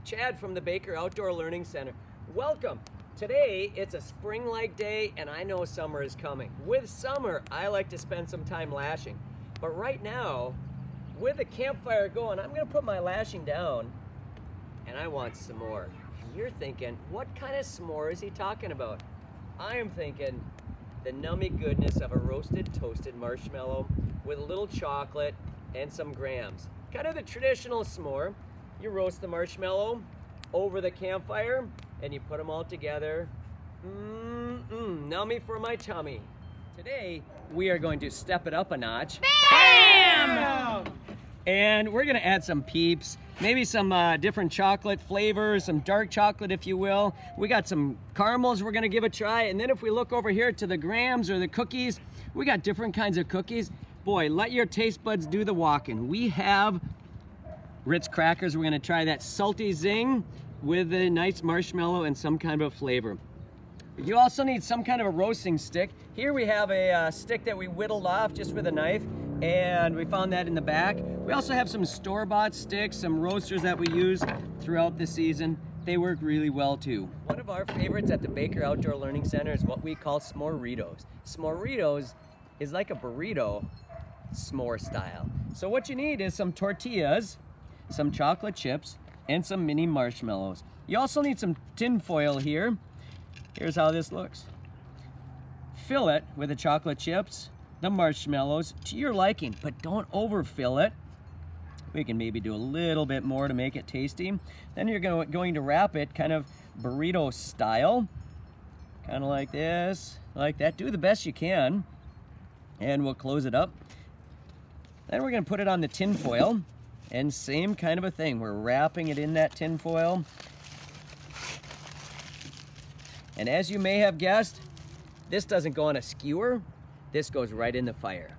Chad from the Baker Outdoor Learning Center. Welcome. Today, it's a spring-like day, and I know summer is coming. With summer, I like to spend some time lashing. But right now, with the campfire going, I'm gonna put my lashing down, and I want some more. And you're thinking, what kind of s'more is he talking about? I am thinking the nummy goodness of a roasted, toasted marshmallow with a little chocolate and some grams. Kind of the traditional s'more. You roast the marshmallow over the campfire, and you put them all together. Nummy for my tummy. Today, we are going to step it up a notch. Bam! And we're gonna add some peeps, maybe some different chocolate flavors, some dark chocolate if you will. We got some caramels we're gonna give a try, and then if we look over here to the grams or the cookies, we got different kinds of cookies. Boy, let your taste buds do the walking. We have Ritz crackers. We're gonna try that salty zing with a nice marshmallow and some kind of a flavor. You also need some kind of a roasting stick. Here we have a stick that we whittled off just with a knife, and we found that in the back. We also have some store-bought sticks, some roasters that we use throughout the season. They work really well too. One of our favorites at the Baker Outdoor Learning Center is what we call Smoritos. Smoritos is like a burrito, s'more style. So what you need is some tortillas, some chocolate chips, and some mini marshmallows. You also need some tin foil here. Here's how this looks. Fill it with the chocolate chips, the marshmallows to your liking, but don't overfill it. We can maybe do a little bit more to make it tasty. Then you're going to wrap it kind of burrito style, kind of like this, like that. Do the best you can, and we'll close it up. Then we're gonna put it on the tin foil, and same kind of a thing. We're wrapping it in that tin foil. And as you may have guessed, this doesn't go on a skewer. This goes right in the fire.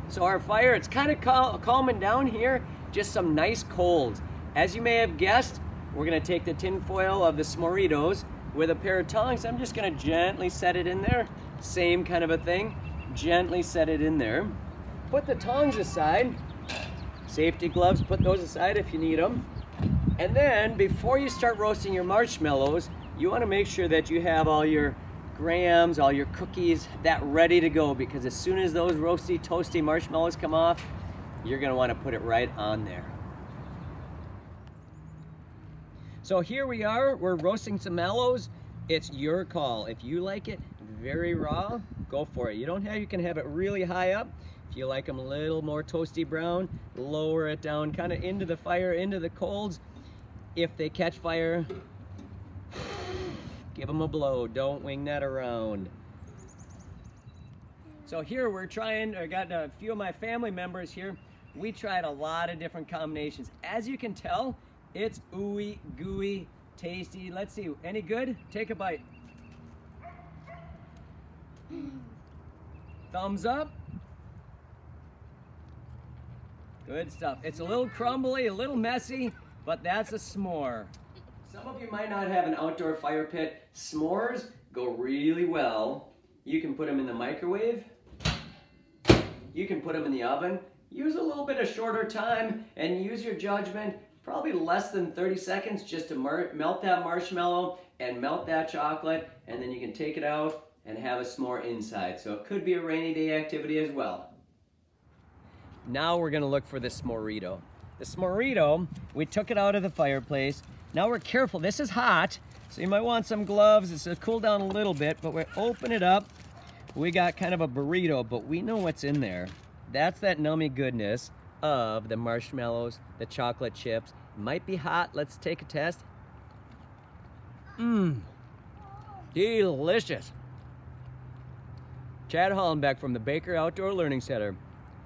So our fire, it's kind of calming down here, just some nice coals. As you may have guessed, we're gonna take the tin foil of the Smoritos with a pair of tongs. I'm just gonna gently set it in there. Same kind of a thing, gently set it in there. Put the tongs aside. Safety gloves, put those aside if you need them. And then before you start roasting your marshmallows, you wanna make sure that you have all your grams, all your cookies, that ready to go, because as soon as those roasty, toasty marshmallows come off, you're gonna wanna put it right on there. So here we are, we're roasting some mallows. It's your call. If you like it very raw, go for it. You can have it really high up. If you like them a little more toasty brown, lower it down kind of into the fire, into the coals. If they catch fire, give them a blow. Don't wing that around. So here we're trying, I got a few of my family members here. We tried a lot of different combinations. As you can tell, it's ooey, gooey, tasty. Let's see, any good? Take a bite. Thumbs up. Good stuff. It's a little crumbly, a little messy, but that's a s'more. Some of you might not have an outdoor fire pit. S'mores go really well. You can put them in the microwave. You can put them in the oven. Use a little bit of shorter time and use your judgment. Probably less than 30 seconds just to melt that marshmallow and melt that chocolate, and then you can take it out and have a s'more inside. So it could be a rainy day activity as well. Now we're gonna look for the Smorito. The Smorito, we took it out of the fireplace. Now we're careful, this is hot, so you might want some gloves. It's gonna cool down a little bit, but we open it up. We got kind of a burrito, but we know what's in there. That's that nummy goodness of the marshmallows, the chocolate chips. Might be hot, let's take a test. Delicious. Chad Hollenbeck from the Baker Outdoor Learning Center.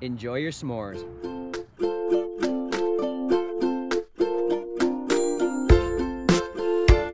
Enjoy your s'mores.